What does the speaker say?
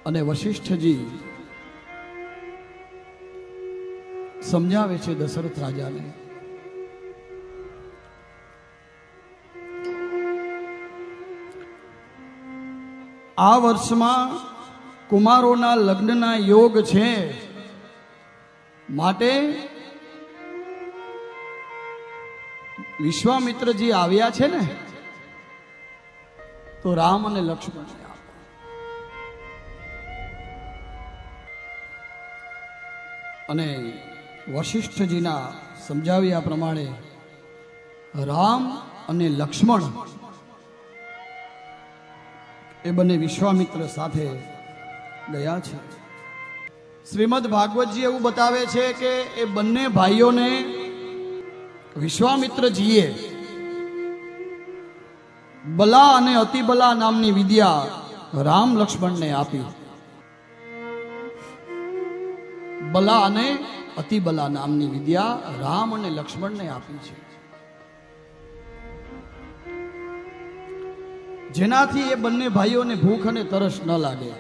અને વશિષ્ઠજી સમજાવે છે દશરથ રાજાને, આ વર્ષમાં કુમારોના લગ્નના યોગ છે, માટે વિશ્વામિત્રજી આવ્યા છે ને, તો રામ અને લક્ષ્મણને આપો. અને વશિષ્ઠજીના સમજાવ્યા પ્રમાણે રામ અને લક્ષ્મણ એ બંને વિશ્વામિત્ર સાથે ગયા છે. શ્રીમદ ભાગવતજી એવું બતાવે છે કે એ બંને ભાઈઓને વિશ્વામિત્રજીએ બલા અને અતિબલા નામની વિદ્યા રામ લક્ષ્મણને આપી. બલા અને અતિબલા નામની વિદ્યા રામ અને લક્ષ્મણને આપી છે, જેનાથી એ બંને ભાઈઓને ભૂખ અને તરસ ન લાગે.